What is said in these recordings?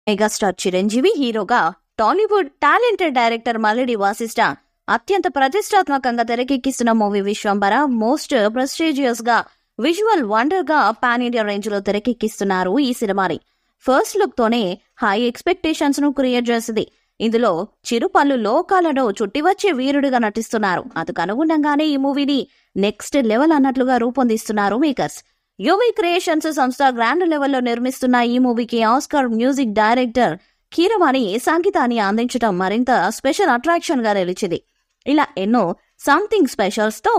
Megastar Chiranjeevi హీరోగా Tollywood talented director Mallidi Vasishtha అత్యంత ప్రతిష్టాత్మకంగా తెరకెక్కిస్తున్న మూవీ విశ్వంబర మోస్ట్ ప్రెస్టీజియస్ గా విజువల్ వండర్ గా పాన్ ఇండియా రేంజ్ లో తెరకెక్కిస్తున్నారు ఈ సినిమాని. ఫస్ట్ లుక్ తోనే హై ఎక్స్పెక్టేషన్స్ ను క్రియేట్ చేసింది. ఇందులో చిరు పలు లోకాలను చుట్టివచ్చే వీరుడిగా నటిస్తున్నారు. అందుకు అనుగుణంగానే ఈ మూవీని నెక్స్ట్ లెవెల్ అన్నట్లుగా రూపొందిస్తున్నారు మేకర్స్. యువి క్రియేషన్స్ సంస్థ గ్రాండ్ లెవెల్లో నిర్మిస్తున్న ఈ మూవీకి ఆస్కార్ మ్యూజిక్ డైరెక్టర్ కీరవాణి సంగీతాన్ని అందించడం మరింత స్పెషల్ అట్రాక్షన్ గా నిలిచింది. ఇలా ఎన్నో సంథింగ్ స్పెషల్స్ తో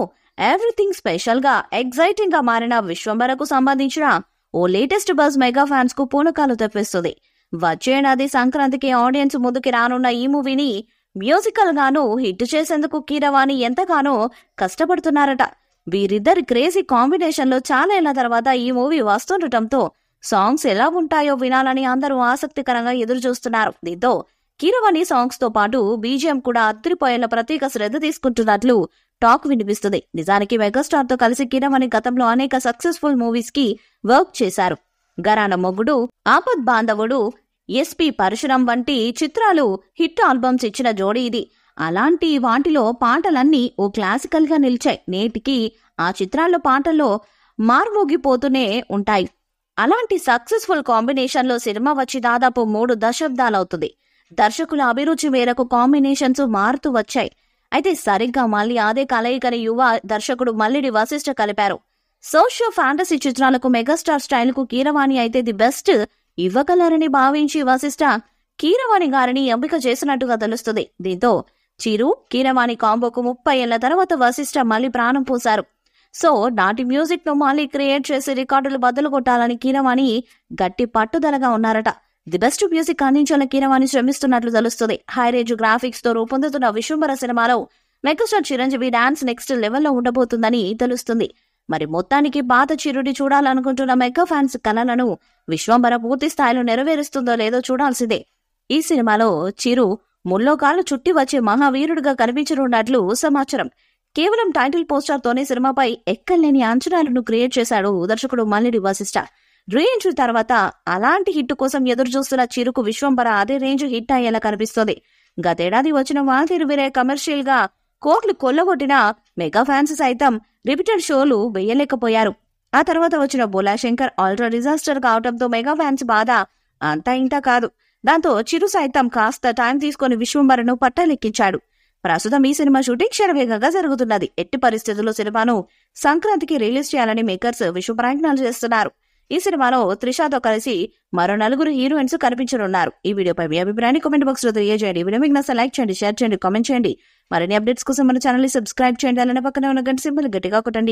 ఎవ్రీథింగ్ స్పెషల్ గా ఎగ్జైటింగ్ గా మారిన విశ్వంబరకు సంబంధించిన ఓ లేటెస్ట్ బజ్ మెగా ఫ్యాన్స్ కు పూనకాలు తెప్పిస్తుంది. వచ్చే ఏడాది సంక్రాంతికి ఆడియన్స్ ముందుకి రానున్న ఈ మూవీని మ్యూజికల్ గాను హిట్ చేసేందుకు కీరవాణి ఎంతగానో కష్టపడుతున్నారట. వీరిద్దరి క్రేజీ కాంబినేషన్ లో చాలా ఏళ్ల తర్వాత ఈ మూవీ వస్తుండటంతో సాంగ్స్ ఎలా ఉంటాయో వినాలని అందరూ ఆసక్తికరంగా ఎదురు చూస్తున్నారు. దీంతో కీరవాణి సాంగ్స్ తో పాటు బీజిఎం కూడా అదిరిపోయేలా ప్రత్యేక శ్రద్ధ తీసుకుంటున్నట్లు టాక్ వినిపిస్తుంది. నిజానికి మెగాస్టార్ తో కలిసి కీరవాణి గతంలో అనేక సక్సెస్ఫుల్ మూవీస్ కి వర్క్ చేశారు. గరాన మొగుడు, ఆపద్ బాంధవుడు, ఎస్పీ పరశురం వంటి చిత్రాలు హిట్ ఆల్బమ్స్ ఇచ్చిన జోడీ ఇది. అలాంటి వాటిలో పాటలన్నీ ఓ క్లాసికల్ గా నిలిచాయి. నేటికి ఆ చిత్రాల్లో పాటల్లో మార్మోగిపోతూనే ఉంటాయి. అలాంటి సక్సెస్ఫుల్ కాంబినేషన్ లో సినిమా వచ్చి దాదాపు 3 దశాబ్దాలవుతుంది. దర్శకుల అభిరుచి మేరకు కాంబినేషన్స్ మారుతూ వచ్చాయి. అయితే సరిగ్గా మళ్ళీ అదే కలయికని యువ దర్శకుడు మల్లిడి వాసిష్ఠ కలిపారు. సోషియో ఫ్యాంటసీ చిత్రాలకు మెగాస్టార్ స్టైల్ కు కీరవాణి అయితే ది బెస్ట్ ఇవ్వగలరని భావించి వాసిష్ఠ కీరవాణి గారిని ఎంపిక చేసినట్టుగా తెలుస్తుంది. దీంతో చిరు కీరవాణి కాంబోకు 30 ఏళ్ల తర్వాత వాసిష్ఠ మళ్ళీ ప్రాణం పోశారు. సో నాటి మ్యూజిక్ ను మళ్ళీ క్రియేట్ చేసి రికార్డులు బదులు కొట్టాలని కీరవాణి గట్టి పట్టుదలగా ఉన్నారట. ది బెస్ట్ మ్యూజిక్ అందించాలని కీరవాణి శ్రమిస్తున్నట్లు తెలుస్తుంది. హై రేంజ్ గ్రాఫిక్స్ తో రూపొందుతున్న విశ్వంబర సినిమాలో మెగాస్టార్ చిరంజీవి డాన్స్ నెక్స్ట్ లెవెల్లో ఉండబోతుందని తెలుస్తుంది. మరి మొత్తానికి పాత చిరుని చూడాలనుకుంటున్న మెగా ఫ్యాన్స్ కలలను విశ్వంబర పూర్తి స్థాయిలో నెరవేరుస్తుందో లేదో చూడాల్సిందే. ఈ సినిమాలో చిరు ముల్లోకాలు చుట్టి వచ్చే మహావీరుడిగా కనిపించనున్నట్లు సమాచారం. కేవలం టైటిల్ పోస్టర్ తోనే సినిమాపై ఎక్కలేని అంచనాలను క్రియేట్ చేశాడు దర్శకుడు మల్లిడి వాసిష్ఠ. రేంజ్ తర్వాత అలాంటి హిట్ కోసం ఎదురు చూస్తున్న చిరుకు విశ్వంబర అదే రేంజ్ హిట్ అయ్యేలా కనిపిస్తోంది. గతేడాది వచ్చిన వాల్తీరు వీరే కమర్షియల్ గా కోట్లు కొల్లగొట్టిన మెగా ఫ్యాన్స్ సైతం రిపీటెడ్ షోలు వేయలేకపోయారు. ఆ తర్వాత వచ్చిన బోలా శంకర్ ఆల్ట్రా డిజాస్టర్ కావడంతో మెగా ఫ్యాన్స్ బాధ అంతా ఇంతా కాదు. దాంతో చిరు సైతం కాస్త టైం తీసుకుని విశ్వంబరను పట్టాలెక్కించాడు. ప్రస్తుతం ఈ సినిమా షూటింగ్ శరవేగంగా జరుగుతున్నది. ఎట్టి పరిస్థితుల్లో సినిమాను సంక్రాంతికి రిలీజ్ చేయాలని మేకర్స్ విశ్వ ప్రయత్నాలు చేస్తున్నారు. ఈ సినిమాలో త్రిషాతో కలిసి మరో 4 హీరోయిన్స్ కనిపించనున్నారు. ఈ వీడియోపై మీ అభిప్రాయాన్ని కామెంట్ బాక్స్ లో తెలియజేయండి. వీడియో మీకు నచ్చితే లైక్ చేయండి, షేర్ చేయండి, కామెంట్ చేయండి. మరిన్ని అప్డేట్స్ కోసం మన ఛానల్ ని సబ్స్క్రైబ్ చేయండి. అలానే పక్కనే ఉన్న గంట సింబల్ గట్టిగా కొట్టండి.